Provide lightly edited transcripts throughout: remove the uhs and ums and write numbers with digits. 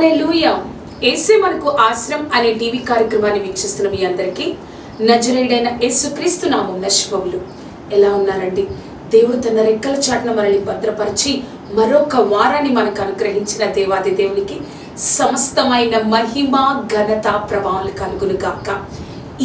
హల్లెలూయా. యేసే మనకు ఆశ్రయం అనే టీవీ కార్యక్రమాన్ని వీక్షిస్తున్న మీ అందరికీ నజరేయుడైన యేసుక్రీస్తు నామమున శుభములు. ఎలా ఉన్నారండి? దేవుడు తన రెక్కల చాటున మనల్ని భద్రపరిచి మరొక వారాన్ని మనకు అనుగ్రహించిన దేవాది దేవునికి సమస్తమైన మహిమ ఘనత ప్రభావాలు కలుగును గాక.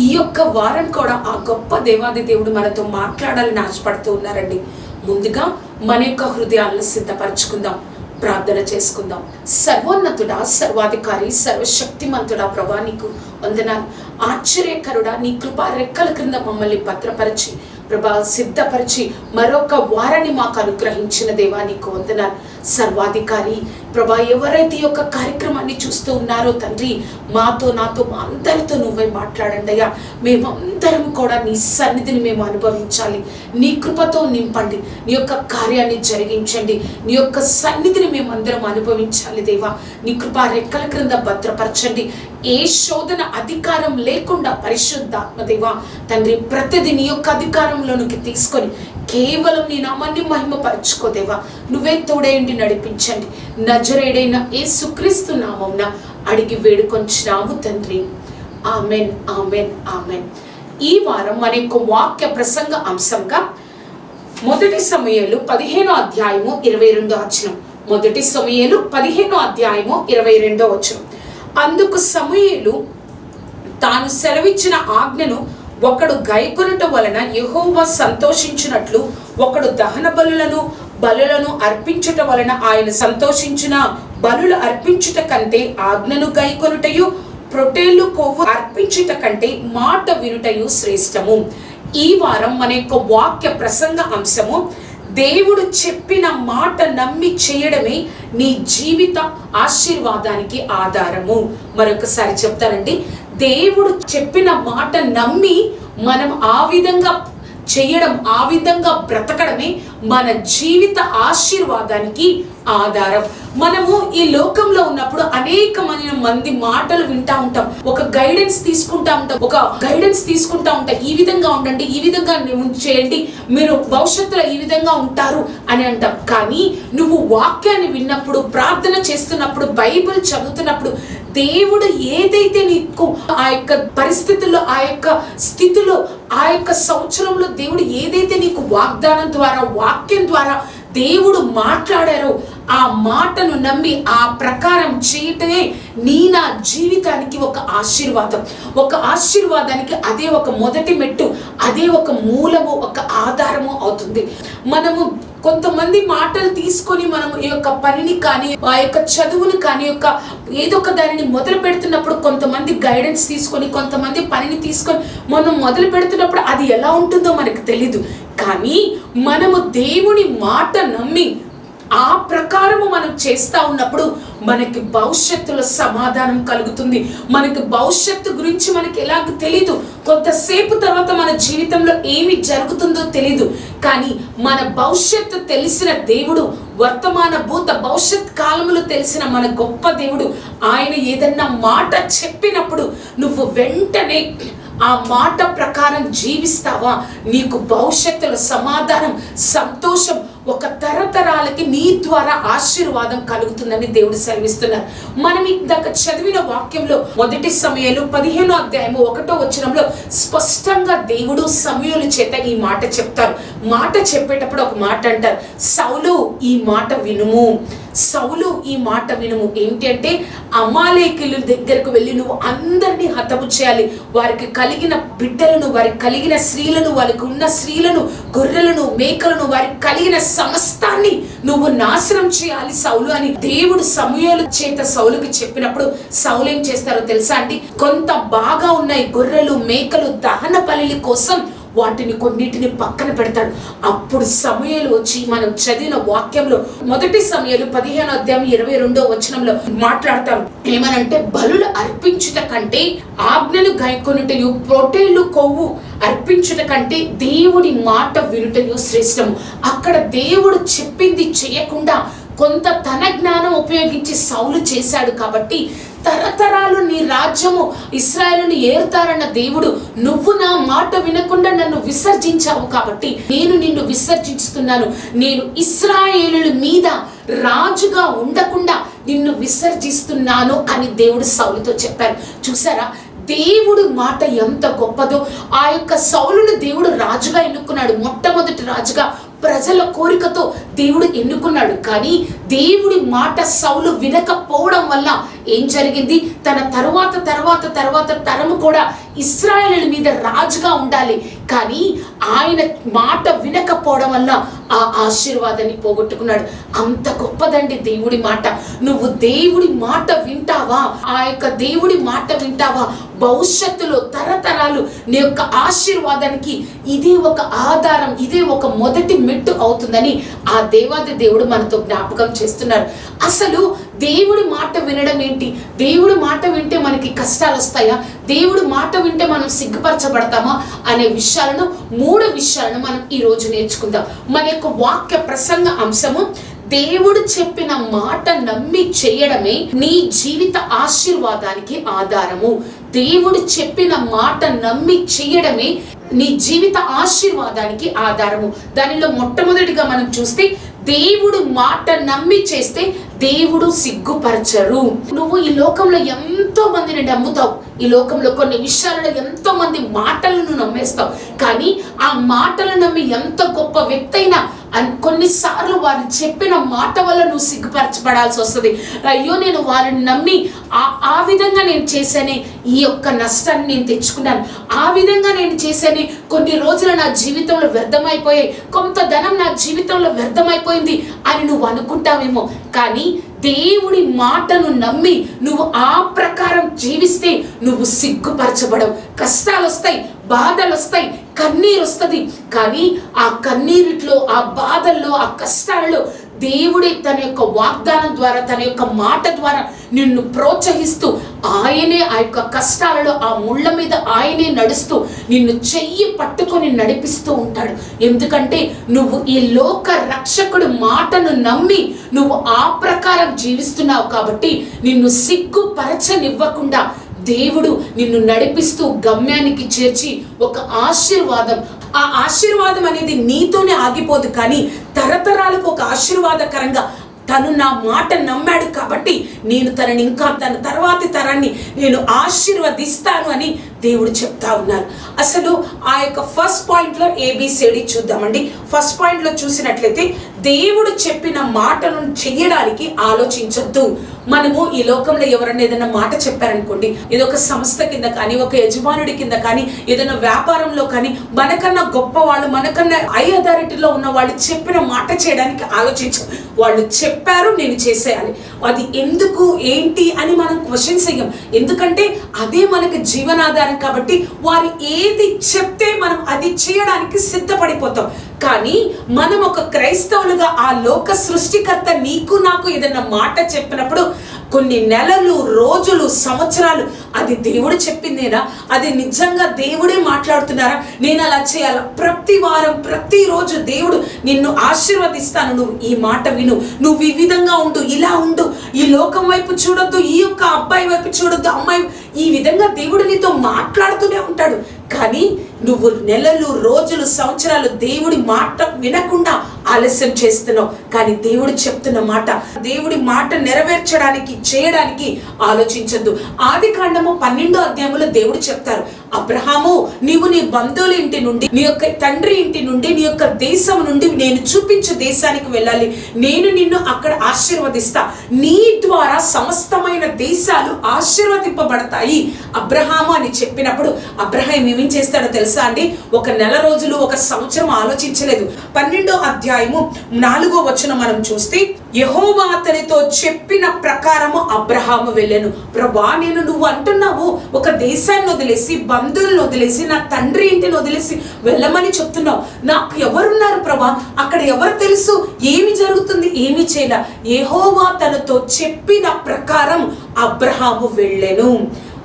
ఈ యొక్క వారం కూడా ఆ గొప్ప దేవాది దేవుడు మనతో మాట్లాడాలని ఆశపడుతూ ఉన్నారండి. ముందుగా మన యొక్క హృదయాలను సిద్ధపరచుకుందాం, ప్రార్థన చేసుకుందాం. సర్వోన్నతుడా, సర్వాధికారి, సర్వశక్తిమంతుడా ప్రభా, నీకు వందనాలు. ఆశ్చర్యకరుడా, నీ కృపా రెక్కల క్రింద మమ్మల్ని భద్రపరిచి ప్రభా సిద్ధపరిచి మరొక వారాన్ని మాకు అనుగ్రహించిన దేవా నీకు వందనాలు. సర్వాధికారి ప్రభా, ఎవరైతే ఈ యొక్క కార్యక్రమాన్ని చూస్తూ ఉన్నారో తండ్రి, మాతో నాతో మా అందరితో నువ్వే మాట్లాడండి అయ్యా. మేమందరం కూడా నీ సన్నిధిని మేము అనుభవించాలి. నీ కృపతో నింపండి, నీ యొక్క కార్యాన్ని జరిగించండి. నీ యొక్క సన్నిధిని మేమందరం అనుభవించాలి దేవా. నీ కృపా రెక్కల క్రింద భద్రపరచండి. ఏ శోధన అధికారం లేకుండా పరిశుద్ధాత్మ దేవా తండ్రి ప్రతిదీ నీ యొక్క అధికారంలోనికి తీసుకొని కేవలం నీ నామాన్ని మహిమపరచుకోదేవా. నువ్వే తోడేయండి, నడిపించండి. నజరేయుడైన యేసుక్రీస్తు నామమున అడిగి వేడుకొంచున్నాము తండ్రి. Amen, amen, amen. ఈ వారం మన యొక్క వాక్య ప్రసంగ అంశంగా మొదటి సమూయేలు 15వ అధ్యాయము 22వ వచనం. మొదటి సమూయేలు 15వ అధ్యాయము 22వ వచనం. అందుకు సమూయేలు తాను సెలవిచ్చిన ఆజ్ఞను ఒకడు గైకొనుట వలన యెహోవా సంతోషించినట్లు ఒకడు దహన బలులను అర్పించుట వలన ఆయన సంతోషించిన బలులు అర్పించుట కంటే ఆజ్ఞను గైకొనుటయు ప్రొటేళ్లు కొవ్వు అర్పించుట కంటే మాట వినుటయు శ్రేష్టము. ఈ వారం మన యొక్క వాక్య ప్రసంగ అంశము, దేవుడు చెప్పిన మాట నమ్మి చేయడమే నీ జీవిత ఆశీర్వాదానికి ఆధారము. మరొకసారి చెప్తానండి, దేవుడు చెప్పిన మాట నమ్మి మనం ఆ విధంగా చేయడం, ఆ విధంగా బ్రతకడమే మన జీవిత ఆశీర్వాదానికి ఆధారం. మనము ఈ లోకంలో ఉన్నప్పుడు అనేక మంది మాటలు వింటా ఉంటాం, ఒక గైడెన్స్ తీసుకుంటా ఉంటాం. ఈ విధంగా ఉండండి, ఈ విధంగా చేయండి, మీరు భవిష్యత్తులో ఈ విధంగా ఉంటారు అని అంటాం. కానీ నువ్వు వాక్యాన్ని విన్నప్పుడు, ప్రార్థన చేస్తున్నప్పుడు, బైబిల్ చదువుతున్నప్పుడు దేవుడు ఏదైతే నీకు ఆ యొక్క పరిస్థితుల్లో, ఆ యొక్క స్థితిలో, ఆ యొక్క సంవత్సరంలో దేవుడు ఏదైతే నీకు వాగ్దానం ద్వారా, వాక్యం ద్వారా దేవుడు మాట్లాడారో ఆ మాటను నమ్మి ఆ ప్రకారం చేయటమే నా జీవితానికి ఒక ఆశీర్వాదం. ఒక ఆశీర్వాదానికి అదే ఒక మొదటి మెట్టు, అదే ఒక మూలము, ఒక ఆధారము అవుతుంది. మనము కొంతమంది మాటలు తీసుకొని మనం ఈ యొక్క పనిని కానీ, ఆ యొక్క చదువుని కానీ, యొక్క ఏదో ఒక దానిని మొదలు పెడుతున్నప్పుడు కొంతమంది గైడెన్స్ తీసుకొని, కొంతమంది పనిని తీసుకొని మనం మొదలు పెడుతున్నప్పుడు అది ఎలా ఉంటుందో మనకు తెలీదు. కానీ మనము దేవుని మాట నమ్మి ఆ ప్రకారము మనం చేస్తా ఉన్నప్పుడు మనకి భవిష్యత్తులో సమాధానం కలుగుతుంది. మనకి భవిష్యత్తు గురించి మనకి ఎలాగో తెలీదు, కొంతసేపు తర్వాత మన జీవితంలో ఏమి జరుగుతుందో తెలీదు. కానీ మన భవిష్యత్తు తెలిసిన దేవుడు, వర్తమాన భూత భవిష్యత్ కాలములు తెలిసిన మన గొప్ప దేవుడు, ఆయన ఏదన్నా మాట చెప్పినప్పుడు నువ్వు వెంటనే ఆ మాట ప్రకారం జీవిస్తావా, నీకు భవిష్యత్తులో సమాధానం, సంతోషం, ఒక తరతరాలకి నీ ద్వారా ఆశీర్వాదం కలుగుతుందని దేవుడు సెలవిస్తున్నారు. మనం ఇందాక చదివిన వాక్యంలో మొదటి సమూయేలు 15వ అధ్యాయము 1వ వచనంలో స్పష్టంగా దేవుడు సమూయేలు చేత ఈ మాట చెప్తారు. మాట చెప్పేటప్పుడు ఒక మాట అంటారు, సౌలు ఈ మాట వినుము, సౌలు ఈ మాట వినుము. ఏంటి అంటే, అమాలేకీయుల దగ్గరకు వెళ్ళి నువ్వు అందరినీ హతము చేయాలి, వారికి కలిగిన బిడ్డలను, వారికి కలిగిన స్త్రీలను, వారికి ఉన్న స్త్రీలను, గొర్రెలను, మేకలను, వారికి కలిగిన సమస్తాన్ని నువ్వు నాశనం చేయాలి సౌలు అని దేవుడు సమూయేలు చేత సౌలుకి చెప్పినప్పుడు సౌలు ఏం చేస్తారో తెలుసా అండి? కొంత బాగా ఉన్నాయి గొర్రెలు, మేకలు దహన బలి కోసం వాటిని కొన్నిటిని పక్కన పెడతాడు. అప్పుడు సమూయేలు వచ్చి మనం చదివిన వాక్యంలో మొదటి సమూయేలు 15వ అధ్యాయం 22వ వచనంలో మాట్లాడతారు. ఏమనంటే, బలులు అర్పించుట కంటే ఆజ్ఞను గైకొనుటయు ప్రొటేళ్లు కొవ్వు అర్పించుట కంటే దేవుడి మాట వినుటయు శ్రేష్టము. అక్కడ దేవుడు చెప్పింది చేయకుండా కొంత తన జ్ఞానం ఉపయోగించి సౌలు చేశాడు. కాబట్టి తరతరాలు నీ రాజ్యము ఇశ్రాయేలుని ఏరుతారన్న దేవుడు, నువ్వు నా మాట వినకుండా నన్ను విసర్జించావు కాబట్టి నేను నిన్ను విసర్జిస్తున్నాను. నేను ఇశ్రాయేలుల మీద రాజుగా ఉండకుండా నిన్ను విసర్జిస్తున్నాను అని దేవుడు సౌలుతో చెప్పారు. చూసారా, దేవుడి మాట ఎంత గొప్పదో. ఆ యొక్క సౌలును దేవుడు రాజుగా ఎన్నుకున్నాడు, మొట్టమొదటి రాజుగా ప్రజల కోరికతో దేవుడు ఎన్నుకున్నాడు. కానీ దేవుడి మాట సౌలు వినకపోవడం వల్ల ఏం జరిగింది? తన తరువాత తరము కూడా ఇశ్రాయేలు మీద రాజుగా ఉండాలి, కానీ ఆయన మాట వినకపోవడం వల్ల ఆ ఆశీర్వాదాన్ని పోగొట్టుకున్నాడు. అంత గొప్పదండి దేవుడి మాట. నువ్వు దేవుడి మాట వింటావా? ఆ యొక్క దేవుడి మాట వింటావా? భవిష్యత్తులో తరతరాలు నీ యొక్క ఆశీర్వాదానికి ఇదే ఒక ఆధారం, ఇదే ఒక మొదటి మెట్టు అవుతుందని ఆ దేవాది దేవుడు మనతో జ్ఞాపకం చేస్తున్నారు. అసలు దేవుడి మాట వినడం ఏంటి? దేవుడి మాట వింటే మనకి కష్టాలు వస్తాయా? దేవుడి మాట వింటే మనం సిగ్గుపరచబడతామా అనే విషయాలను, 3 విషయాలను మనం ఈ రోజు నేర్చుకుందాం. మన యొక్క వాక్య ప్రసంగ అంశము, దేవుడు చెప్పిన మాట నమ్మి చేయడమే నీ జీవిత ఆశీర్వాదానికి ఆధారము. దేవుడు చెప్పిన మాట నమ్మి చేయడమే నీ జీవిత ఆశీర్వాదానికి ఆధారము. దానిలో మొట్టమొదటిగా మనం చూస్తే, దేవుడు మాట నమ్మి చేస్తే దేవుడు సిగ్గుపరచరు. నువ్వు ఈ లోకంలో ఎంతో మందిని నమ్ముతావు, ఈ లోకంలో కొన్ని విషయాలలో ఎంతో మంది మాటలను నమ్మేస్తావు, కానీ ఆ మాటలను నమ్మి ఎంత గొప్ప వ్యక్తి అయినా కొన్నిసార్లు వారు చెప్పిన మాట వల్ల నువ్వు సిగ్గుపరచబడాల్సి వస్తుంది. అయ్యో, నేను వారిని నమ్మి ఆ విధంగా నేను చేశానే, ఈ యొక్క నష్టాన్ని నేను తెచ్చుకున్నాను, ఆ విధంగా నేను చేశానే, కొన్ని రోజులు నా జీవితంలో వ్యర్థమైపోయాయి, కొంత ధనం నా జీవితంలో వ్యర్థమైపోయింది అని నువ్వు అనుకుంటావేమో. కానీ దేవుడి మాటను నమ్మి నువ్వు ఆ ప్రకారం జీవిస్తే నువ్వు సిగ్గుపరచబడవు. కష్టాలు వస్తాయి, బాధలు వస్తాయి, కన్నీరు వస్తుంది, కానీ ఆ కన్నీరులో, ఆ బాధల్లో, ఆ కష్టాలలో దేవుడే తన యొక్క వాగ్దానం ద్వారా, తన యొక్క మాట ద్వారా నిన్ను ప్రోత్సహిస్తూ, ఆయనే ఆ యొక్క కష్టాలలో, ఆ ముళ్ళ మీద ఆయనే నడుస్తూ నిన్ను చెయ్యి పట్టుకొని నడిపిస్తూ ఉంటాడు. ఎందుకంటే నువ్వు ఈ లోక రక్షకుడు మాటను నమ్మి నువ్వు ఆ ప్రకారం జీవిస్తున్నావు కాబట్టి నిన్ను సిగ్గుపరచనివ్వకుండా దేవుడు నిన్ను నడిపిస్తూ గమ్యానికి చేర్చి ఒక ఆశీర్వాదం, ఆ ఆశీర్వాదం అనేది నీతోనే ఆగిపోదు, కానీ తరతరాలకు ఒక ఆశీర్వాదకరంగా తను నా మాట నమ్మాడు కాబట్టి నేను తనని ఇంకా తన తర్వాతి తరాన్ని నేను ఆశీర్వదిస్తాను అని దేవుడు చెప్తా ఉన్నారు. అసలు ఆ యొక్క ఫస్ట్ పాయింట్లో ABCD చూద్దామండి. ఫస్ట్ పాయింట్లో చూసినట్లయితే, దేవుడు చెప్పిన మాటను చెయ్యడానికి ఆలోచించొద్దు. మనము ఈ లోకంలో ఎవరన్నా ఏదైనా మాట చెప్పారనుకోండి, ఏదో ఒక సంస్థ కింద కానీ, ఒక యజమానుడి కింద కానీ, ఏదైనా వ్యాపారంలో కానీ, మనకన్నా గొప్ప వాళ్ళు, మనకన్నా హై అథారిటీలో ఉన్న వాళ్ళు చెప్పిన మాట చేయడానికి ఆలోచించం. వాళ్ళు చెప్పారు, నేను చేసేయాలి. అది ఎందుకు, ఏంటి అని మనం క్వశ్చన్ చెయ్యం. ఎందుకంటే అదే మనకి జీవనాధారం కాబట్టి వారు ఏది చెప్తే మనం అది చేయడానికి సిద్ధపడిపోతాం. కానీ మనం ఒక క్రైస్తవులుగా ఆ లోక సృష్టికర్త నీకు నాకు ఏదైనా మాట చెప్పినప్పుడు కొన్ని నెలలు, రోజులు, సంవత్సరాలు అది దేవుడు చెప్పిందేనా, అది నిజంగా దేవుడే మాట్లాడుతున్నారా, నేను అలా చేయాలా, ప్రతి వారం ప్రతిరోజు దేవుడు నిన్ను ఆశీర్వదిస్తాను, నువ్వు ఈ మాట విను, నువ్వు ఈ విధంగా ఉండు, ఇలా ఉండు, ఈ లోకం వైపు చూడొద్దు, ఈ యొక్క అబ్బాయి వైపు చూడొద్దు, అమ్మాయి, ఈ విధంగా దేవుడు నీతో మాట్లాడుతూనే ఉంటాడు. కానీ నువ్వు నెలలు, రోజులు, సంవత్సరాలు దేవుడి మాట వినకుండా ఆలస్యం చేస్తున్నావు. కానీ దేవుడు చెప్తున్న మాట, దేవుడి మాట నెరవేర్చడానికి, చేయడానికి ఆలోచించద్దు. ఆదికాండము 12వ అధ్యాయంలో దేవుడు చెప్తారు, అబ్రహాము, నీవు నీ బంధువుల ఇంటి నుండి, నీ యొక్క తండ్రి ఇంటి నుండి, నీ యొక్క దేశం నుండి నేను చూపించే దేశానికి వెళ్ళాలి, నేను నిన్ను అక్కడ ఆశీర్వదిస్తా, నీ ద్వారా సమస్తమైన దేశాలు ఆశీర్వదింపబడతాయి అబ్రహాము అని చెప్పినప్పుడు అబ్రహాం ఏం చేస్తాడో తెలుసా అండి? ఒక నెల రోజులు, ఒక సంవత్సరం ఆలోచించలేదు. 12వ అధ్యాయము 4వ వచనం మనం చూస్తే, యెహోవా అతనితో చెప్పిన ప్రకారము అబ్రహాము వెళ్ళెను. ప్రభా, నేను నువ్వు అంటున్నావు ఒక దేశాన్ని వదిలేసి, బంధువులను వదిలేసి, నా తండ్రి ఇంటిని వదిలేసి వెళ్ళమని చెప్తున్నావు, నాకు ఎవరున్నారు ప్రభా, అక్కడ ఎవరు తెలుసు, ఏమి జరుగుతుంది, ఏమి చేయాల? యెహోవా తనతో చెప్పిన ప్రకారం అబ్రహాము వెళ్ళెను.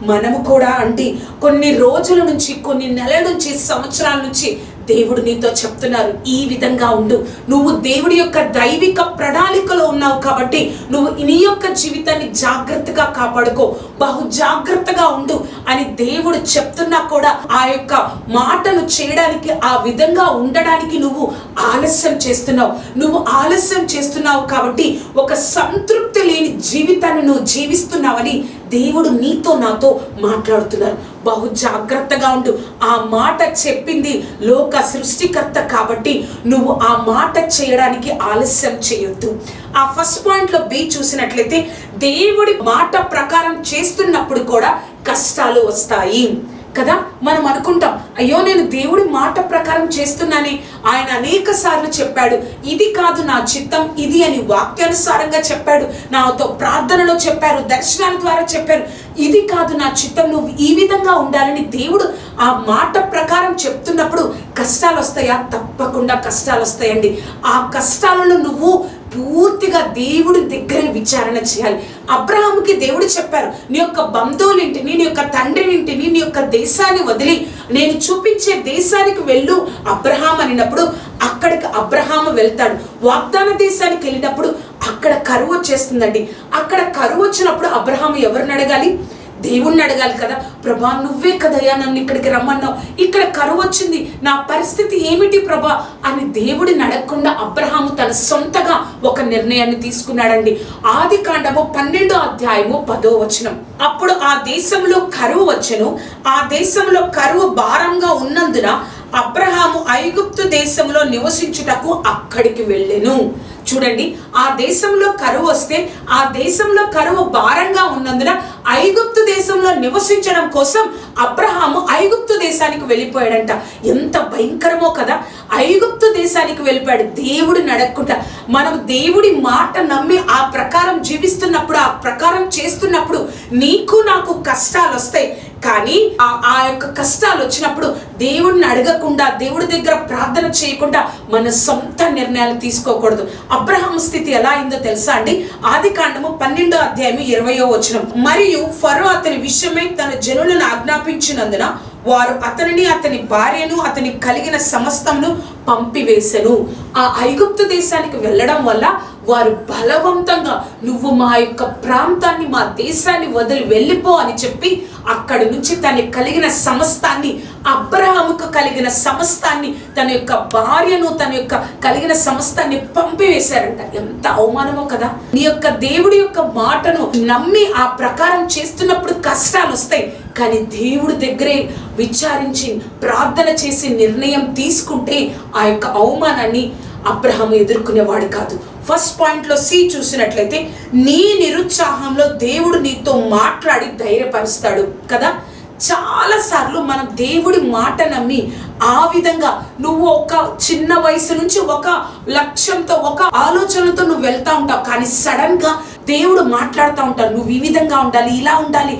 మనము కూడా అంటే కొన్ని రోజుల నుంచి, కొన్ని నెలల నుంచి, సంవత్సరాల నుంచి దేవుడు నీతో చెప్తున్నారు, ఈ విధంగా ఉండు. నువ్వు దేవుడి యొక్క దైవిక ప్రణాళికలో ఉన్నావు కాబట్టి నువ్వు నీ యొక్క జీవితాన్ని జాగ్రత్తగా కాపాడుకో, బహు జాగ్రత్తగా ఉండు అని దేవుడు చెప్తున్నా కూడా ఆ యొక్క మాటను చేయడానికి, ఆ విధంగా ఉండడానికి నువ్వు ఆలస్యం చేస్తున్నావు. నువ్వు ఆలస్యం చేస్తున్నావు కాబట్టి ఒక సంతృప్తి లేని జీవితాన్ని నువ్వు జీవిస్తున్నావని దేవుడు నీతో నాతో మాట్లాడుతున్నారు. బహు జాగ్రత్తగా ఉండు. ఆ మాట చెప్పింది లోక సృష్టికర్త కాబట్టి నువ్వు ఆ మాట చేయడానికి ఆలస్యం చేయొద్దు. ఆ ఫస్ట్ పాయింట్లో బి చూసినట్లయితే, దేవుడి మాట ప్రకారం చేస్తున్నప్పుడు కూడా కష్టాలు వస్తాయి కదా. మనం అనుకుంటాం, అయ్యో నేను దేవుడి మాట ప్రకారం చేస్తున్నానే, ఆయన అనేక సార్లు చెప్పాడు, ఇది కాదు నా చిత్తం ఇది అని వాక్యానుసారంగా చెప్పాడు, నాతో ప్రార్థనలో చెప్పారు, దర్శనాల ద్వారా చెప్పారు, ఇది కాదు నా చిత్తం, నువ్వు ఈ విధంగా ఉండాలని దేవుడు ఆ మాట ప్రకారం చెప్తున్నప్పుడు కష్టాలు వస్తాయా? తప్పకుండా కష్టాలు వస్తాయండి. ఆ కష్టాలను నువ్వు పూర్తిగా దేవుడి దగ్గర విచారణ చేయాలి. అబ్రహాముకి దేవుడు చెప్పారు, నీ యొక్క బంధువులింటిని, నీ యొక్క తండ్రినింటిని, నీ యొక్క దేశాన్ని వదిలి నేను చూపించే దేశానికి వెళ్ళు అబ్రహాం అనినప్పుడు అక్కడికి అబ్రహాము వెళ్తాడు. వాగ్దాన దేశానికి వెళ్ళినప్పుడు అక్కడ కరువు వచ్చేస్తుందండి. అక్కడ కరువు వచ్చినప్పుడు అబ్రహాము ఎవరిని అడగాలి? దేవుణ్ణి అడగాలి కదా. ప్రభా నువ్వే కదయ్యా నన్ను ఇక్కడికి రమ్మన్నావు, ఇక్కడ కరువు వచ్చింది, నా పరిస్థితి ఏమిటి ప్రభా అని దేవుడిని అడగకుండా అబ్రహాము తన సొంతగా ఒక నిర్ణయాన్ని తీసుకున్నాడండి. ఆదికాండము 12వ అధ్యాయము 10వ వచనం. అప్పుడు ఆ దేశంలో కరువు వచ్చెను, ఆ దేశంలో కరువు భారంగా ఉన్నందున అబ్రహాము ఐగుప్తు దేశంలో నివసించుటకు అక్కడికి వెళ్ళెను. చూడండి, ఆ దేశంలో కరువు వస్తే, ఆ దేశంలో కరువు భారంగా ఉన్నందున ఐగుప్తు దేశంలో నివసించడం కోసం అబ్రహాము ఐగుప్తు దేశానికి వెళ్ళిపోయాడంట. ఎంత భయంకరమో కదా. ఐగుప్తు దేశానికి వెళ్ళిపోయాడు దేవుడిని అడగకుండా. మనం దేవుడి మాట నమ్మి ఆ ప్రకారం జీవిస్తున్నప్పుడు, ఆ ప్రకారం చేస్తున్నప్పుడు నీకు నాకు కష్టాలు వస్తాయి. కానీ ఆ యొక్క కష్టాలు వచ్చినప్పుడు దేవుడిని అడగకుండా, దేవుడి దగ్గర ప్రార్థన చేయకుండా మన సొంత నిర్ణయాలు తీసుకోకూడదు. అబ్రహాము స్థితి ఎలా అయిందో తెలుసా అండి? ఆదికాండము 12వ అధ్యాయము 20వ వచనం. మరియు ఫరో అతని విషయమై తన జనులను ఆజ్ఞాపించినందున వారు అతనిని, అతని భార్యను, అతనికి కలిగిన సమస్తమును పంపివేసెను. ఆ ఐగుప్తు దేశానికి వెళ్ళడం వల్ల వారు బలవంతంగా నువ్వు మా యొక్క ప్రాంతాన్ని, మా దేశాన్ని వదిలి వెళ్ళిపో అని చెప్పి అక్కడి నుంచి తనకి కలిగిన సమస్తాన్ని, అబ్రహాముకు కలిగిన సమస్తాన్ని, తన యొక్క భార్యను, తన యొక్క కలిగిన సమస్తాన్ని పంపివేశారంట. ఎంత అవమానమో కదా. నీ యొక్క దేవుడి యొక్క మాటను నమ్మి ఆ ప్రకారం చేస్తున్నప్పుడు కష్టాలు వస్తాయి. కానీ దేవుడి దగ్గరే విచారించి ప్రార్థన చేసి నిర్ణయం తీసుకుంటే ఆ యొక్క అవమానాన్ని అబ్రహాము ఎదుర్కొనేవాడు కాదు. ఫస్ట్ పాయింట్లో సి చూసినట్లయితే, నీ నిరుత్సాహంలో దేవుడు నీతో మాట్లాడి ధైర్యపరుస్తాడు కదా. చాలా సార్లు మనం దేవుడి మాట నమ్మి ఆ విధంగా నువ్వు ఒక చిన్న వయసు నుంచి ఒక లక్ష్యంతో, ఒక ఆలోచనతో నువ్వు వెళ్తా ఉంటావు. కానీ సడన్ గా దేవుడు మాట్లాడుతూ ఉంటాడు, నువ్వు ఈ విధంగా ఉండాలి, ఇలా ఉండాలి,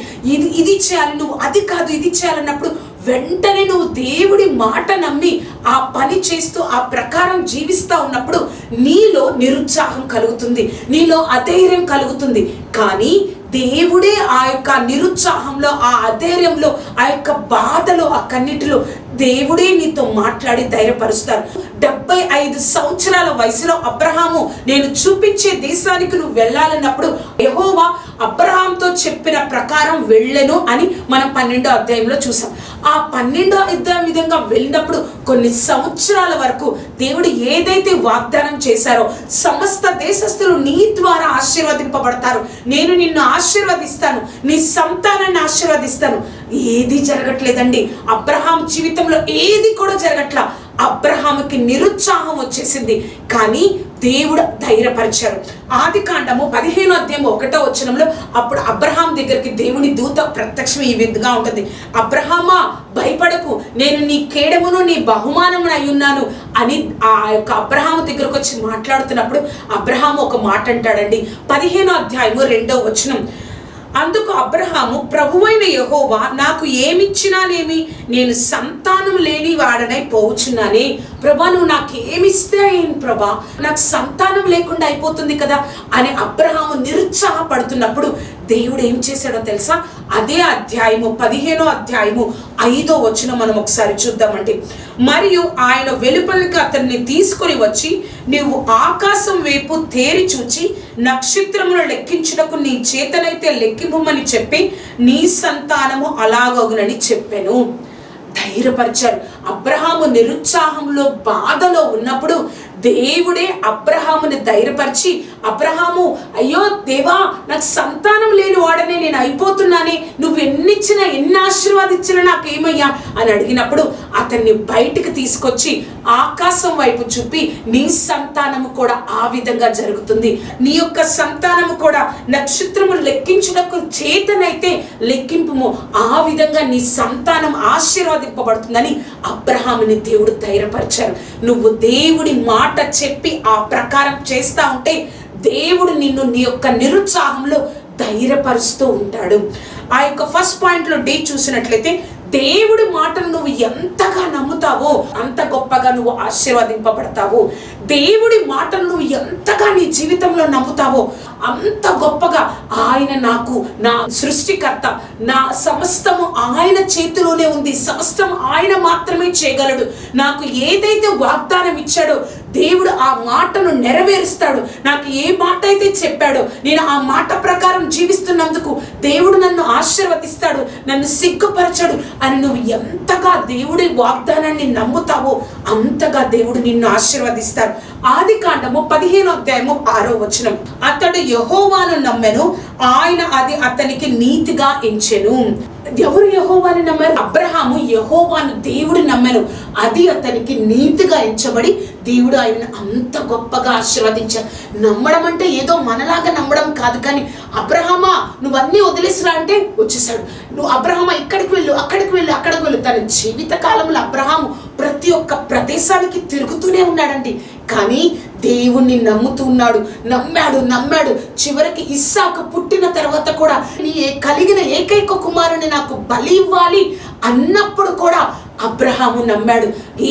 ఇది చేయాలి, నువ్వు అది కాదు ఇది చేయాలన్నప్పుడు వెంటనే నువ్వు దేవుడి మాట నమ్మి ఆ పని చేస్తూ ఆ ప్రకారం జీవిస్తూ ఉన్నప్పుడు నీలో నిరుత్సాహం కలుగుతుంది, నీలో అధైర్యం కలుగుతుంది. కానీ దేవుడే ఆ యొక్క నిరుత్సాహంలో, ఆ అధైర్యంలో, ఆ యొక్క బాధలో, ఆ కన్నిటిలో దేవుడే నీతో మాట్లాడి ధైర్యపరుస్తారు. 75 సంవత్సరాల వయసులో అబ్రహాము నేను చూపించే దేశానికి నువ్వు వెళ్ళాలన్నప్పుడు యెహోవా అబ్రహాంతో చెప్పిన ప్రకారం వెళ్ళెను అని మనం 12వ అధ్యాయంలో చూసాం. ఆ 12వ అధ్యాయం విధంగా వెళ్ళినప్పుడు కొన్ని సంవత్సరాల వరకు దేవుడు ఏదైతే వాగ్దానం చేశారో, సమస్త దేశస్థులు నీ ద్వారా ఆశీర్వదింపబడతారు, నేను నిన్ను ఆశీర్వదిస్తాను, నీ సంతానాన్ని ఆశీర్వదిస్తాను, ఏది జరగట్లేదండి. అబ్రహాం జీవితంలో ఏది కూడా జరగట్లా. అబ్రహాముకి నిరుత్సాహం వచ్చేసింది. కానీ దేవుడు ధైర్యపరిచారు. ఆదికాండము 15వ అధ్యాయం 1వ వచనంలో అప్పుడు అబ్రహాం దగ్గరికి దేవుని దూత ప్రత్యక్షం ఈ విధంగా ఉంటుంది. అబ్రహామా భయపడకు, నేను నీ కేడమును, నీ బహుమానమును అయి ఉన్నాను అని ఆ యొక్క అబ్రహాము దగ్గరకు వచ్చి మాట్లాడుతున్నప్పుడు అబ్రహాము ఒక మాట అంటాడండి. 15వ అధ్యాయము 2వ వచనం. అందుకు అబ్రహాము, ప్రభువైన యెహోవా నాకు ఏమిచ్చినానేమి, నేను సంతానం లేని వాడనై పోవచ్చున్నానే. ప్రభా నువ్వు నాకు ఏమిస్తే ఏంటి ప్రభా, నాకు సంతానం లేకుండా అయిపోతుంది కదా అని అబ్రహాము నిరుత్సాహపడుతున్నప్పుడు దేవుడు ఏం చేశాడో తెలుసా? అదే అధ్యాయము 15వ అధ్యాయము 5వ వచనం మనం ఒకసారి చూద్దామండి. మరియు ఆయన వెలుపలికి అతన్ని తీసుకొని వచ్చి, నీవు ఆకాశం వైపు తేరి చూచి నక్షత్రములు లెక్కించుటకు నీ చేతనైతే లెక్కింపమని చెప్పి నీ సంతానము అలాగగునని చెప్పెను. ధైర్యపరిచారు. అబ్రహాము నిరుత్సాహంలో, బాధలో ఉన్నప్పుడు దేవుడే అబ్రహాముని ధైర్యపరిచి, అబ్రహాము, అయ్యో దేవా, నాకు సంతానం లేని వాడనే నేను అయిపోతున్నానే, నువ్వు ఎన్నిచ్చినా ఎన్ని ఆశీర్వాదించినా నాకేమయ్యా అని అడిగినప్పుడు అతన్ని బయటికి తీసుకొచ్చి ఆకాశం వైపు చూపి, నీ సంతానము కూడా ఆ విధంగా జరుగుతుంది, నీ యొక్క సంతానము కూడా నక్షత్రములు లెక్కించుటకు చేతనైతే లెక్కింపుము, ఆ విధంగా నీ సంతానం ఆశీర్వాదింపబడుతుందని అబ్రహాముని దేవుడు ధైర్యపరిచారు. నువ్వు దేవుడి మాట చెప్పి ఆ ప్రకారం చేస్తా ఉంటే దేవుడు నిన్ను నీ యొక్క నిరుత్సాహంలో ధైర్యపరుస్తూ ఉంటాడు. ఆ యొక్క ఫస్ట్ పాయింట్లో డి చూసినట్లయితే, దేవుడి మాటను నువ్వు ఎంతగా నమ్ముతావో అంత గొప్పగా నువ్వు ఆశీర్వదింపబడతావు. దేవుడి మాటను నువ్వు ఎంతగా నీ జీవితంలో నమ్ముతావో అంత గొప్పగా ఆయన నాకు, నా సృష్టికర్త, నా సమస్తము ఆయన చేతిలోనే ఉంది, సమస్తం ఆయన మాత్రమే చేయగలడు, నాకు ఏదైతే వాగ్దానం ఇచ్చాడో దేవుడు ఆ మాటను నెరవేరుస్తాడు, నాకు ఏ మాట అయితే చెప్పాడో నేను ఆ మాట ప్రకారం జీవిస్తున్నందుకు దేవుడు నన్ను ఆశీర్వదిస్తాడు, నన్ను సిగ్గుపరచడు అని నువ్వు ఎంతగా దేవుడి వాగ్దానాన్ని నమ్ముతావో అంతగా దేవుడు నిన్ను ఆశీర్వదిస్తాడు. ఆదికాండము 15:6 అతడు యెహోవాను నమ్మెను, ఆయన అది అతనికి నీతిగా ఎంచెను. ఎవరు యెహోవాని నమ్మారు? అబ్రహాము యెహోవాను, దేవుడు నమ్మెను, అది అతనికి నీతిగా ఎంచబడి దేవుడు ఆయన అంత గొప్పగా ఆశీర్వదించాడు. నమ్మడం అంటే ఏదో మనలాగా నమ్మడం కాదు, కానీ అబ్రహామా నువ్వన్నీ వదిలేసిరా అంటే వచ్చేసాడు. నువ్వు అబ్రహామా ఇక్కడికి వెళ్ళు, అక్కడికి వెళ్ళు, అక్కడికి వెళ్ళు. తన జీవిత కాలంలో అబ్రహాము ప్రతి ఒక్క ప్రదేశానికి తిరుగుతూనే ఉన్నాడండి, కానీ దేవుణ్ణి నమ్ముతున్నాడు, నమ్మాడు. చివరికి ఇస్సాకు పుట్టిన తర్వాత కూడా నీ కలిగిన ఏకైక కుమారుని నాకు బలి ఇవ్వాలి అన్నప్పుడు కూడా అబ్రహాము నమ్మాడు.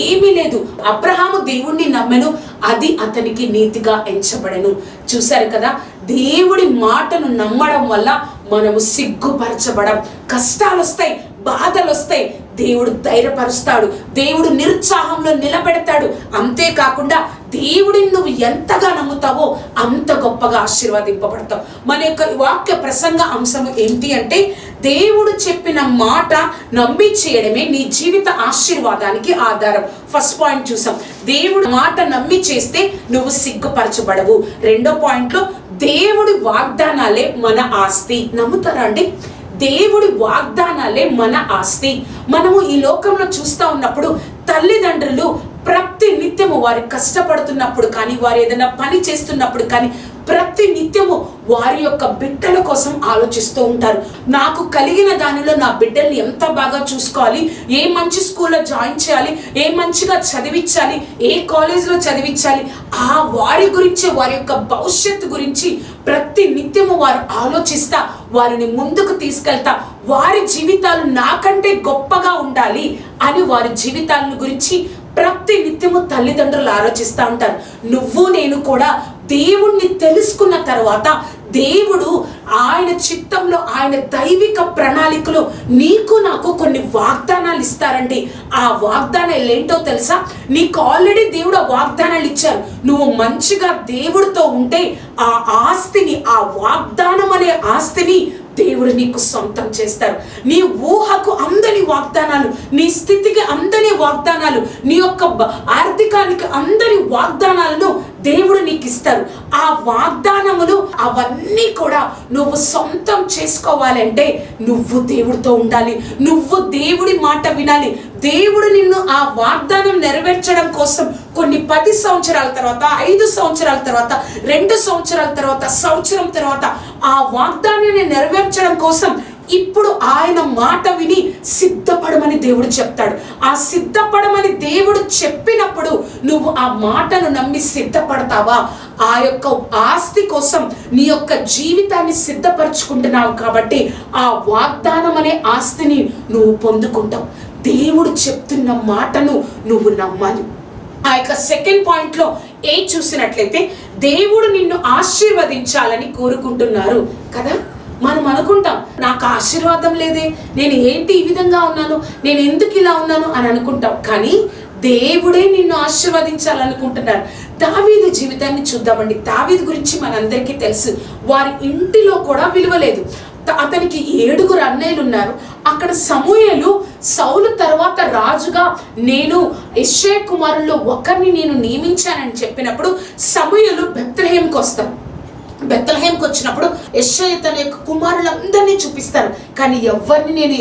ఏమీ లేదు, అబ్రహాము దేవుణ్ణి నమ్మెను, అది అతనికి నీతిగా ఎంచబడెను. చూశారు కదా, దేవుడి మాటను నమ్మడం వల్ల మనము సిగ్గుపరచబడం, కష్టాలు వస్తాయి, బాధలు వస్తాయి, దేవుడు ధైర్యపరుస్తాడు, దేవుడు నిరుత్సాహంలో నిలబెడతాడు. అంతేకాకుండా దేవుడిని నువ్వు ఎంతగా నమ్ముతావో అంత గొప్పగా ఆశీర్వదింపబడతావు. మన యొక్క వాక్య ప్రసంగ అంశము ఏంటి అంటే, దేవుడు చెప్పిన మాట నమ్మి చేయడమే నీ జీవిత ఆశీర్వాదానికి ఆధారం. ఫస్ట్ పాయింట్ చూసాం, దేవుడు మాట నమ్మి చేస్తే నువ్వు సిగ్గుపరచబడవు. రెండో పాయింట్లో, దేవుడి వాగ్దానాలే మన ఆస్తి. నమ్ముతారా అండి? దేవుడి వాగ్దానాలే మన ఆస్తి. మనము ఈ లోకంలో చూస్తూ ఉన్నప్పుడు తల్లిదండ్రులు ప్రతి నిత్యము వారు కష్టపడుతున్నప్పుడు కానీ, వారు ఏదైనా పని చేస్తున్నప్పుడు కానీ, ప్రతి నిత్యము వారి యొక్క బిడ్డల కోసం ఆలోచిస్తూ ఉంటారు. నాకు కలిగిన దానిలో నా బిడ్డల్ని ఎంత బాగా చూసుకోవాలి, ఏ మంచి స్కూల్లో జాయిన్ చేయాలి, ఏ మంచిగా చదివించాలి, ఏ కాలేజీలో చదివించాలి, ఆ వారి గురించి, వారి యొక్క భవిష్యత్తు గురించి ప్రతి నిత్యము వారు ఆలోచిస్తా వారిని ముందుకు తీసుకెళ్తా, వారి జీవితాలు నాకంటే గొప్పగా ఉండాలి అని వారి జీవితాలను గురించి ప్రతి నిత్యము తల్లిదండ్రులు ఆలోచిస్తూ ఉంటారు. నువ్వు నేను కూడా దేవుణ్ణి తెలుసుకున్న తర్వాత దేవుడు ఆయన చిత్తంలో, ఆయన దైవిక ప్రణాళికలో నీకు నాకు కొన్ని వాగ్దానాలు ఇస్తారండి. ఆ వాగ్దానాలు ఏంటో తెలుసా? నీకు ఆల్రెడీ దేవుడు ఆ వాగ్దానాలు ఇచ్చారు. నువ్వు మంచిగా దేవుడితో ఉంటే ఆ ఆస్తిని, ఆ వాగ్దానం అనే ఆస్తిని దేవుడు నీకు సొంతం చేస్తారు. నీ ఊహకు అందని వాగ్దానాలు, నీ స్థితికి అందని వాగ్దానాలు, నీ యొక్క ఆర్థికానికి అందని వాగ్దానాలను దేవుడు నీకు ఇస్తారు. ఆ వాగ్దానములు అవన్నీ కూడా నువ్వు సొంతం చేసుకోవాలంటే నువ్వు దేవుడితో ఉండాలి, నువ్వు దేవుడి మాట వినాలి. దేవుడు నిన్ను ఆ వాగ్దానం నెరవేర్చడం కోసం కొన్ని 10 సంవత్సరాల తర్వాత, 5 సంవత్సరాల తర్వాత, 2 సంవత్సరాల తర్వాత, సంవత్సరం తర్వాత ఆ వాగ్దానాన్ని నెరవేర్చడం కోసం ఇప్పుడు ఆయన మాట విని సిద్ధపడమని దేవుడు చెప్తాడు. ఆ సిద్ధపడమని దేవుడు చెప్పినప్పుడు నువ్వు ఆ మాటను నమ్మి సిద్ధపడతావా? ఆ యొక్క ఆస్తి కోసం నీ యొక్క జీవితాన్ని సిద్ధపరచుకుంటున్నావు కాబట్టి ఆ వాగ్దానం అనే ఆస్తిని నువ్వు పొందుకుంటావు. దేవుడు చెప్తున్న మాటను నువ్వు నమ్మాలి. ఆ యొక్క సెకండ్ పాయింట్లో చూసినట్లయితే, దేవుడు నిన్ను ఆశీర్వదించాలని కోరుకుంటున్నారు కదా. మనం అనుకుంటాం, నాకు ఆశీర్వాదం లేదే, నేను ఏంటి ఈ విధంగా ఉన్నాను, నేను ఎందుకు ఇలా ఉన్నాను అని అనుకుంటాం. కానీ దేవుడే నిన్ను ఆశీర్వదించాలనుకుంటున్నారు. దావీదు జీవితాన్ని చూద్దామండి. దావీదు గురించి మనందరికీ తెలుసు. వారి ఇంటిలో కూడా విలువ లేదు. అతనికి 7 అన్నయ్యలు ఉన్నారు. అక్కడ సమూయేలు సౌలు తర్వాత రాజుగా నేను యెష్షయి కుమారుల్లో ఒకరిని నేను నియమించానని చెప్పినప్పుడు సమూయేలు బెత్లెహేముకి వస్తారు. బెత్లెహేంకి వచ్చినప్పుడు యెష్షయి తన యొక్క కుమారులందరినీ చూపిస్తారు. కానీ ఎవరిని నేను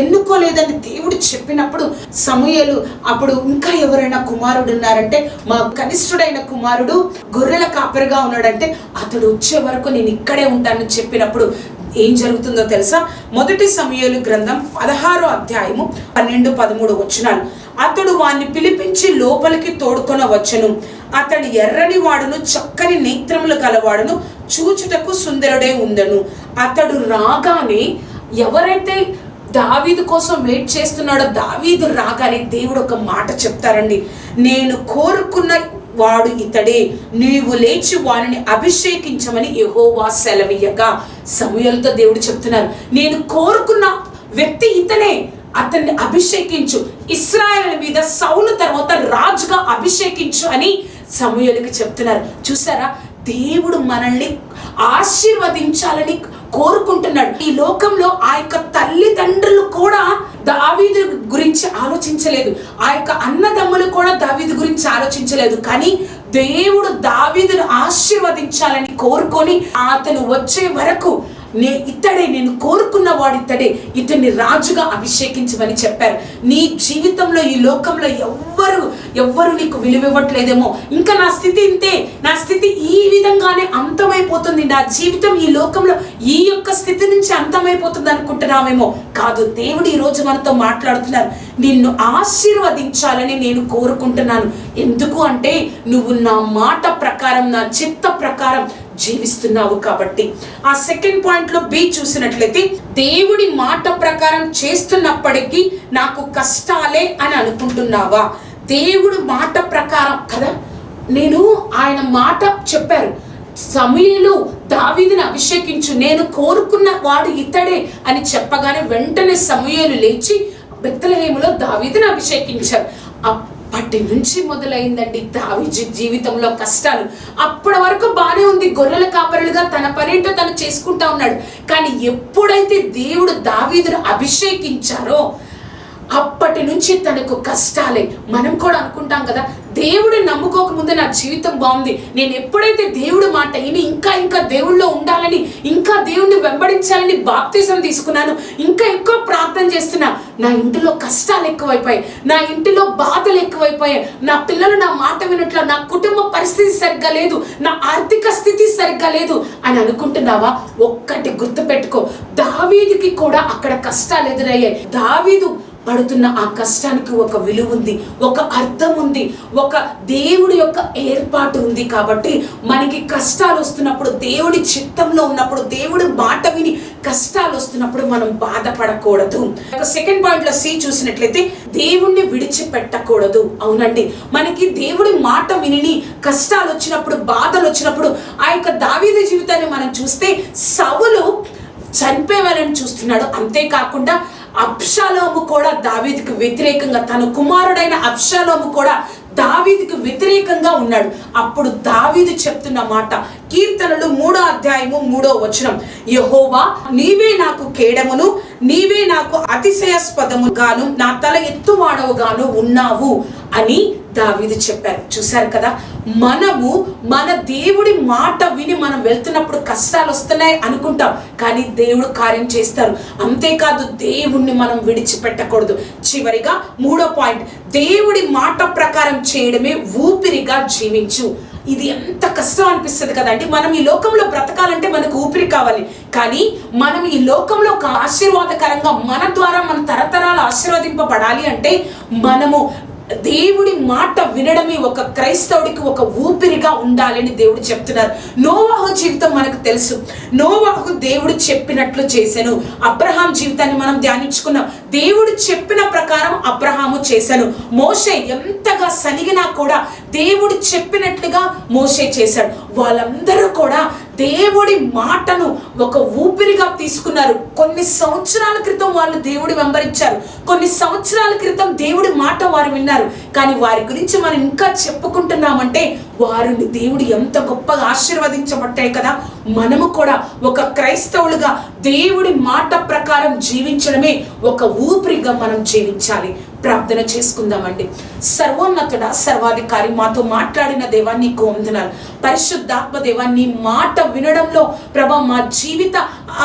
ఎన్నుకోలేదని దేవుడు చెప్పినప్పుడు సమూయేలు అప్పుడు ఇంకా ఎవరైనా కుమారుడు ఉన్నారంటే మా కనిష్ఠుడైన కుమారుడు గొర్రెల కాపరిగా ఉన్నాడంటే అతడు వచ్చే వరకు నేను ఇక్కడే ఉంటానని చెప్పినప్పుడు ఏం జరుగుతుందో తెలుసా? 1 సమూయేలు గ్రంథం 16వ అధ్యాయము 12-13 వచనాలు. అతడు వాణ్ణి పిలిపించి లోపలికి తోడుకొన వచ్చెను. అతడు ఎర్రని వాడును, చక్కని నేత్రములు గలవాడును, చూచుటకు సుందరుడే ఉండెను. అతడు రాగానే ఎవరైతే దావీదు కోసం వెయిట్ చేస్తున్నాడో దావీదు రాగానే దేవుడు ఒక మాట చెప్తారండి. నేను కోరుకున్న వాడు ఇతడే, నీవు లేచి వారిని అభిషేకించమని యెహోవా సెలవీయగా. సమూయేలుతో దేవుడు చెప్తున్నారు, నేను కోరుకున్న వ్యక్తి ఇతనే, అతన్ని అభిషేకించు, ఇశ్రాయేలు మీద సౌలు తర్వాత రాజుగా అభిషేకించు అని సమూయేలుకి చెప్తున్నారు. చూసారా, దేవుడు మనల్ని ఆశీర్వదించాలని కోరుకుంటున్నాడు. ఈ లోకంలో ఆ యొక్క తల్లిదండ్రులు కూడా దావీదు గురించి ఆలోచించలేదు. ఆ యొక్క అన్నదమ్ములు కూడా దావీదు గురించి ఆలోచించలేదు. కానీ దేవుడు దావీదును ఆశీర్వదించాలని కోరుకొని అతను వచ్చే వరకు నేను కోరుకున్న వాడు ఇతడే, ఇతన్ని రాజుగా అభిషేకించమని చెప్పారు. నీ జీవితంలో ఈ లోకంలో ఎవ్వరు నీకు విలువివ్వట్లేదేమో, ఇంకా నా స్థితి ఇంతే, నా స్థితి ఈ విధంగానే అంతమైపోతుంది, నా జీవితం ఈ లోకంలో ఈ యొక్క స్థితి నుంచి అంతమైపోతుంది అనుకుంటున్నామేమో. కాదు, దేవుడు ఈ రోజు మనతో మాట్లాడుతున్నారు. నిన్ను ఆశీర్వదించాలని నేను కోరుకుంటున్నాను. ఎందుకు అంటే నువ్వు నా మాట ప్రకారం, నా చిత్త ప్రకారం జీవిస్తున్నావు కాబట్టి. ఆ సెకండ్ పాయింట్ లో బి చూసినట్లయితే, దేవుడి మాట ప్రకారం చేస్తున్నప్పటికీ నాకు కష్టాలే అని అనుకుంటున్నావా? దేవుడు మాట ప్రకారం కదా, నేను ఆయన మాట చెప్పారు, సమూయేలు దావీదుని అభిషేకించు, నేను కోరుకున్న వాడు ఇతడే అని చెప్పగానే వెంటనే సమూయేలు లేచి బెత్లెహేములో దావీదుని అభిషేకించారు. అప్పటి నుంచి మొదలైందండి దావీదు జీవితంలో కష్టాలు. అప్పటి వరకు బానే ఉంది, గొర్రెల కాపరులుగా తన పనేంటో తను చేసుకుంటా ఉన్నాడు. కానీ ఎప్పుడైతే దేవుడు దావీదును అభిషేకించారో అప్పటి నుంచి తనకు కష్టాలే. మనం కూడా అనుకుంటాం కదా, దేవుడిని నమ్ముకోకముందే నా జీవితం బాగుంది, నేను ఎప్పుడైతే దేవుడి మాట విని ఇంకా దేవుళ్ళో ఉండాలని, ఇంకా దేవుణ్ణి వెంబడించాలని బాప్తిజం తీసుకున్నాను, ఇంకా ఎక్కువ ప్రార్థన చేస్తున్నా, నా ఇంటిలో కష్టాలు ఎక్కువైపోయాయి, నా ఇంటిలో బాధలు ఎక్కువైపోయాయి, నా పిల్లలు నా మాట వినట్ల, నా కుటుంబ పరిస్థితి సరిగ్గా లేదు, నా ఆర్థిక స్థితి సరిగ్గా లేదు అని అనుకుంటున్నావా? ఒక్కటి గుర్తుపెట్టుకో, దావీదుకి కూడా అక్కడ కష్టాలు ఎదురయ్యాయి. దావీదు పడుతున్న ఆ కష్టానికి ఒక విలువ ఉంది, ఒక అర్థం ఉంది, ఒక దేవుడి యొక్క ఏర్పాటు ఉంది. కాబట్టి మనకి కష్టాలు వస్తున్నప్పుడు, దేవుడి చిత్తంలో ఉన్నప్పుడు, దేవుడి మాట విని కష్టాలు వస్తున్నప్పుడు మనం బాధపడకూడదు. సెకండ్ పాయింట్ లో సి చూసినట్లయితే, దేవుణ్ణి విడిచిపెట్టకూడదు. అవునండి, మనకి దేవుడి మాట విని కష్టాలు వచ్చినప్పుడు, బాధలు వచ్చినప్పుడు, ఆ యొక్క దావీదు జీవితాన్ని మనం చూస్తే సౌలు చనిపోవాలని చూస్తున్నాడు. అంతేకాకుండా అబ్షాలోము కూడా దావీదుకు వ్యతిరేకంగా, తన కుమారుడైన అబ్షాలోము కూడా దావీదుకు వ్యతిరేకంగా ఉన్నాడు. అప్పుడు దావీదు చెప్తున్న మాట కీర్తనలు 3వ అధ్యాయము 3వ వచనం, యెహోవా నీవే నాకు కేడమును, నీవే నాకు అతిశయాస్పదముగాను, నా తల ఎత్తువాడవుగాను ఉన్నావు అని దావీదు చెప్పారు. చూశారు కదా, మనము మన దేవుడి మాట విని మనం వెళ్తున్నప్పుడు కష్టాలు వస్తున్నాయి అనుకుంటాం, కానీ దేవుడు కార్యం చేస్తారు. అంతేకాదు, దేవుణ్ణి మనం విడిచిపెట్టకూడదు. చివరిగా 3వ పాయింట్, దేవుడి మాట ప్రకారం చేయడమే ఊపిరిగా జీవించు. ఇది ఎంత కష్టం అనిపిస్తుంది కదండి. మనం ఈ లోకంలో బ్రతకాలంటే మనకు ఊపిరి కావాలి, కానీ మనం ఈ లోకంలో ఒక ఆశీర్వాదకరంగా మన ద్వారా మన తరతరాలు ఆశీర్వదింపబడాలి అంటే మనము దేవుడి మాట వినడమే ఒక క్రైస్తవుడికి ఒక ఊపిరిగా ఉండాలని దేవుడు చెప్తున్నారు. నోవాహు జీవితం మనకు తెలుసు. నోవాహు దేవుడు చెప్పినట్లు చేశాను. అబ్రహాం జీవితాన్ని మనం ధ్యానించుకున్నాం. దేవుడు చెప్పిన ప్రకారం అబ్రహాము చేశాను. మోషే ఎంతగా సనిగినా కూడా దేవుడు చెప్పినట్లుగా మోషే చేశాడు. వాళ్ళందరూ కూడా దేవుడి మాటను ఒక ఊపిరిగా తీసుకున్నారు. కొన్ని సంవత్సరాల క్రితం వాళ్ళు దేవుడి వెంబడించారు, కొన్ని సంవత్సరాల క్రితం దేవుడి మాట వారు విన్నారు. కానీ వారి గురించి మనం ఇంకా చెప్పుకుంటున్నామంటే వారిని దేవుడు ఎంత గొప్పగా ఆశీర్వదించబట్టాయి కదా. మనము కూడా ఒక క్రైస్తవులుగా దేవుడి మాట ప్రకారం జీవించడమే ఒక ఊపిరిగా మనం జీవించాలి. ప్రార్థన చేసుకుందామండి. సర్వోన్నతుడా, సర్వాధికారి, మాతో మాట్లాడిన దేవా నీకు వందనాలు. పరిశుద్ధాత్మ దేవా, నీ మాట వినడంలో ప్రభా మా జీవిత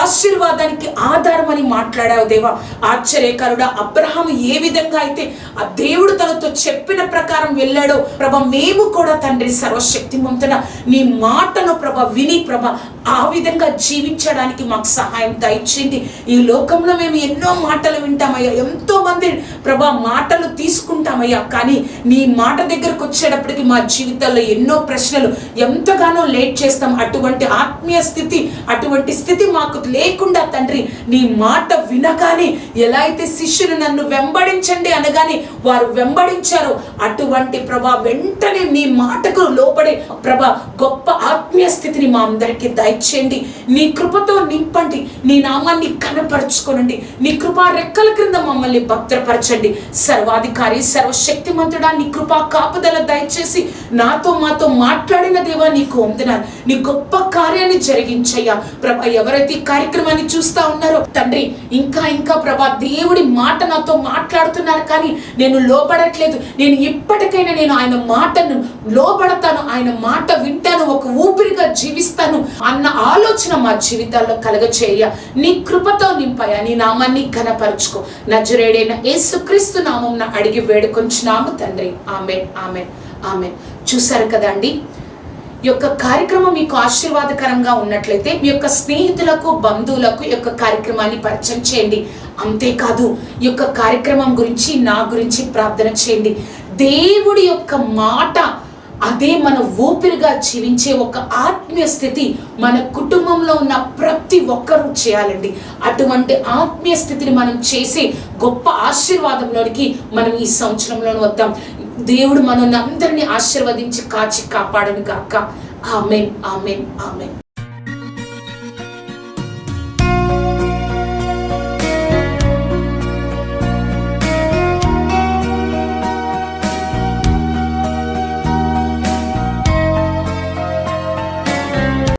ఆశీర్వాదానికి ఆధారమని మాట్లాడావు దేవా. ఆశ్చర్యకరుడా, అబ్రహాము ఏ విధంగా అయితే ఆ దేవుడు తనతో చెప్పిన ప్రకారం వెళ్ళాడో ప్రభా మేము కూడా తండ్రి సర్వశక్తిమంతుడ నీ మాటను ప్రభా విని ప్రభా ఆ విధంగా జీవించడానికి మాకు సహాయం దయచేయండి. ఈ లోకంలో మేము ఎన్నో మాటలు వింటామయ్యా, ఎంతో మంది ప్రభా మాటలు తీసుకుంటామయ్యా, కానీ నీ మాట దగ్గరకు వచ్చేటప్పటికి మా జీవితాల్లో ఎన్నో ప్రశ్నలు, ఎంతగానో లేట్ చేస్తాం. అటువంటి ఆత్మీయ స్థితి, అటువంటి స్థితి మాకు లేకుండా తండ్రి నీ మాట వినగానే ఎలా అయితే శిష్యులు నన్ను వెంబడించండి అనగానే వారు వెంబడించారో అటువంటి ప్రభా వెంటనే నీ మాటకు లోపడే ప్రభా గొప్ప ఆత్మీయ స్థితిని మా అందరికీ దయచేయండి. నీ కృపతో నింపండి, నీ నామాన్ని ఘనపరచుకోనండి, నీ కృపా రెక్కల క్రింద మమ్మల్ని భద్రపరచండి. సర్వాధికారి, సర్వశక్తిమంతుడా, నీ కృపా కాపుదల దయచేసి నాతో మాతో మాట్లాడిన దేవా నీకు వందనాలు. నీ గొప్ప కార్యాన్ని జరిగించయ్యా ప్రభా. ఎవరైతే ఈ కార్యక్రమాన్ని చూస్తా ఉన్నారో తండ్రి ఇంకా ఇంకా ప్రభా దేవుడి మాట నాతో మాట్లాడుతున్నారు, కానీ నేను లోబడట్లేదు, నేను ఇప్పటికైనా నేను ఆయన మాటను లోబడతాను, ఆయన మాట వింటాను, ఒక ఊపిరిగా జీవిస్తాను అన్న ఆలోచన మా జీవితాల్లో కలగచేయ. నీ కృపతో నింపాయా, నీ నామాన్ని ఘనపరచుకో. నజరేయుడైన యేసుక్రీస్తు నామమున అడిగి వేడుకొంచున్నాము తండ్రి. ఆమేన్, ఆమేన్, ఆమేన్. చూసారు కదండి, ఈ యొక్క కార్యక్రమం మీకు ఆశీర్వాదకరంగా ఉన్నట్లయితే మీ యొక్క స్నేహితులకు, బంధువులకు ఈ యొక్క కార్యక్రమాన్ని పరిచయం చేయండి. అంతేకాదు ఈ యొక్క కార్యక్రమం గురించి, నా గురించి ప్రార్థన చేయండి. దేవుడి యొక్క మాట అదే మన ఊపిరిగా జీవించే ఒక ఆత్మీయ స్థితి మన కుటుంబంలో ఉన్న ప్రతి ఒక్కరూ చేయాలండి. అటువంటి ఆత్మీయ స్థితిని మనం చేసే గొప్ప ఆశీర్వాదంలోనికి మనం ఈ సంవత్సరంలోనే వద్దాం. దేవుడు మనల్ని అందరినీ ఆశీర్వదించి కాచి కాపాడను గాక. ఆమేన్, ఆమేన్, ఆమేన్.